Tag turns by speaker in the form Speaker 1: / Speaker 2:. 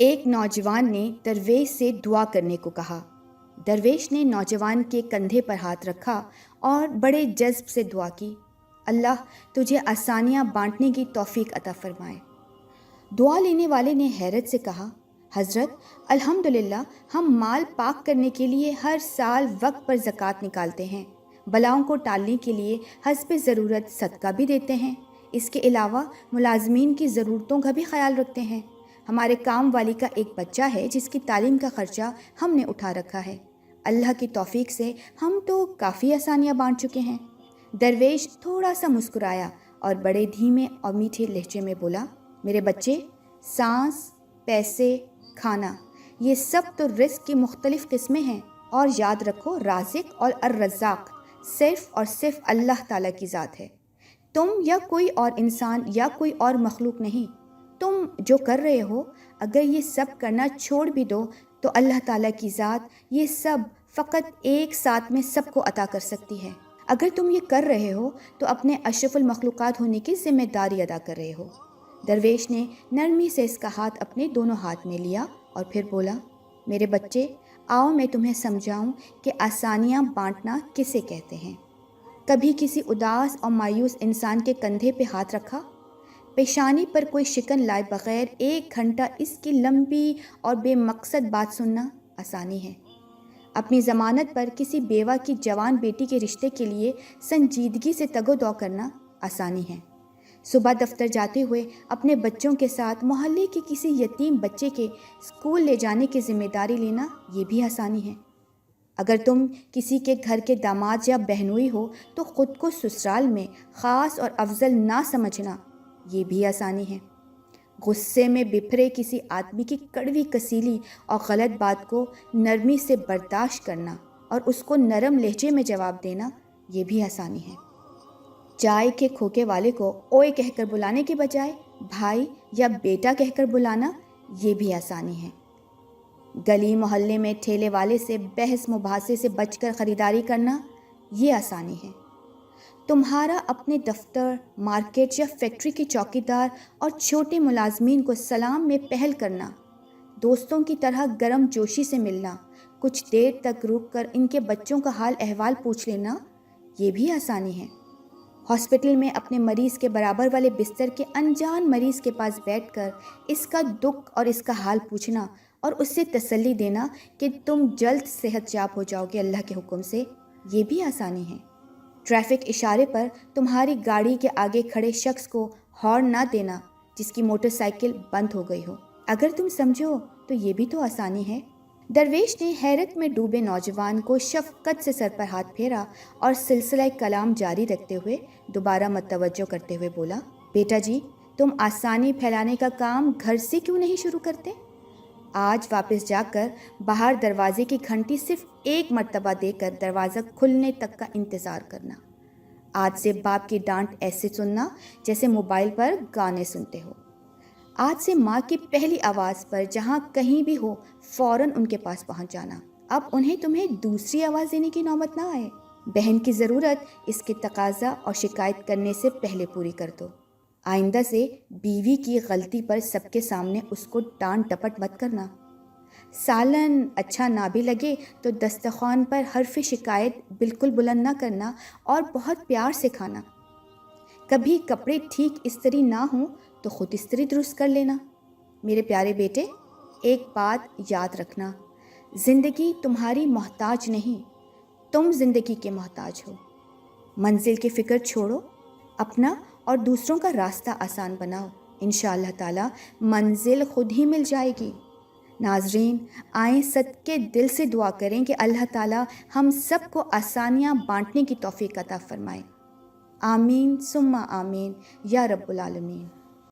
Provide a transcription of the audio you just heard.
Speaker 1: ایک نوجوان نے درویش سے دعا کرنے کو کہا۔ درویش نے نوجوان کے کندھے پر ہاتھ رکھا اور بڑے جذب سے دعا کی، اللہ تجھے آسانیاں بانٹنے کی توفیق عطا فرمائے۔ دعا لینے والے نے حیرت سے کہا، حضرت الحمدللہ، ہم مال پاک کرنے کے لیے ہر سال وقت پر زکوٰۃ نکالتے ہیں، بلاؤں کو ٹالنے کے لیے حسب ضرورت صدقہ بھی دیتے ہیں، اس کے علاوہ ملازمین کی ضرورتوں کا بھی خیال رکھتے ہیں۔ ہمارے کام والی کا ایک بچہ ہے جس کی تعلیم کا خرچہ ہم نے اٹھا رکھا ہے۔ اللہ کی توفیق سے ہم تو کافی آسانیاں بانٹ چکے ہیں۔ درویش تھوڑا سا مسکرایا اور بڑے دھیمے اور میٹھے لہجے میں بولا، میرے بچے، سانس، پیسے، کھانا، یہ سب تو رزق کی مختلف قسمیں ہیں، اور یاد رکھو رازق اور الرزاق صرف اور صرف اللہ تعالیٰ کی ذات ہے۔ تم یا کوئی اور انسان یا کوئی اور مخلوق نہیں۔ تم جو کر رہے ہو، اگر یہ سب کرنا چھوڑ بھی دو تو اللہ تعالیٰ کی ذات یہ سب فقط ایک ساتھ میں سب کو عطا کر سکتی ہے۔ اگر تم یہ کر رہے ہو تو اپنے اشرف المخلوقات ہونے کی ذمہ داری ادا کر رہے ہو۔ درویش نے نرمی سے اس کا ہاتھ اپنے دونوں ہاتھ میں لیا اور پھر بولا، میرے بچے، آؤ میں تمہیں سمجھاؤں کہ آسانیاں بانٹنا کسے کہتے ہیں۔ کبھی کسی اداس اور مایوس انسان کے کندھے پہ ہاتھ رکھا؟ پیشانی پر کوئی شکن لائے بغیر 1 گھنٹہ اس کی لمبی اور بے مقصد بات سننا آسانی ہے۔ اپنی ضمانت پر کسی بیوہ کی جوان بیٹی کے رشتے کے لیے سنجیدگی سے تگ و دو کرنا آسانی ہے۔ صبح دفتر جاتے ہوئے اپنے بچوں کے ساتھ محلے کے کسی یتیم بچے کے اسکول لے جانے کی ذمہ داری لینا یہ بھی آسانی ہے۔ اگر تم کسی کے گھر کے داماد یا بہنوئی ہو تو خود کو سسرال میں خاص اور افضل نہ سمجھنا یہ بھی آسانی ہے۔ غصے میں بپھرے کسی آدمی کی کڑوی کسیلی اور غلط بات کو نرمی سے برداشت کرنا اور اس کو نرم لہجے میں جواب دینا یہ بھی آسانی ہے۔ چائے کے کھوکے والے کو اوئے کہہ کر بلانے کے بجائے بھائی یا بیٹا کہہ کر بلانا یہ بھی آسانی ہے۔ گلی محلے میں ٹھیلے والے سے بحث مباحثے سے بچ کر خریداری کرنا یہ آسانی ہے۔ تمہارا اپنے دفتر، مارکیٹ یا فیکٹری کے چوکیدار اور چھوٹے ملازمین کو سلام میں پہل کرنا، دوستوں کی طرح گرم جوشی سے ملنا، کچھ دیر تک رک کر ان کے بچوں کا حال احوال پوچھ لینا یہ بھی آسانی ہے۔ ہاسپٹل میں اپنے مریض کے برابر والے بستر کے انجان مریض کے پاس بیٹھ کر اس کا دکھ اور اس کا حال پوچھنا اور اس سے تسلی دینا کہ تم جلد صحت یاب ہو جاؤ گے اللہ کے حکم سے یہ بھی آسانی ہے۔ ٹریفک اشارے پر تمہاری گاڑی کے آگے کھڑے شخص کو ہارن نہ دینا جس کی موٹر سائیکل بند ہو گئی ہو، اگر تم سمجھو تو یہ بھی تو آسانی ہے۔ درویش نے حیرت میں ڈوبے نوجوان کو شفقت سے سر پر ہاتھ پھیرا اور سلسلہ کلام جاری رکھتے ہوئے دوبارہ متوجہ کرتے ہوئے بولا، بیٹا جی، تم آسانی پھیلانے کا کام گھر سے کیوں نہیں شروع کرتے؟ آج واپس جا کر باہر دروازے کی گھنٹی صرف 1 مرتبہ دے کر دروازہ کھلنے تک کا انتظار کرنا۔ آج سے باپ کی ڈانٹ ایسے سننا جیسے موبائل پر گانے سنتے ہو۔ آج سے ماں کی پہلی آواز پر جہاں کہیں بھی ہو فوراً ان کے پاس پہنچ جانا۔ اب انہیں تمہیں دوسری آواز دینے کی نوبت نہ آئے۔ بہن کی ضرورت اس کے تقاضا اور شکایت کرنے سے پہلے پوری کر دو۔ آئندہ سے بیوی کی غلطی پر سب کے سامنے اس کو ڈانٹ ڈپٹ مت کرنا۔ سالن اچھا نہ بھی لگے تو دسترخوان پر حرف شکایت بالکل بلند نہ کرنا اور بہت پیار سے کھانا۔ کبھی کپڑے ٹھیک استری نہ ہوں تو خود استری درست کر لینا۔ میرے پیارے بیٹے، ایک بات یاد رکھنا، زندگی تمہاری محتاج نہیں، تم زندگی کے محتاج ہو۔ منزل کی فکر چھوڑو، اپنا اور دوسروں کا راستہ آسان بناؤ، انشاءاللہ تعالی منزل خود ہی مل جائے گی۔ ناظرین، آئیں صدقے دل سے دعا کریں کہ اللہ تعالی ہم سب کو آسانیاں بانٹنے کی توفیق عطا فرمائے۔ آمین ثم آمین یا رب العالمین۔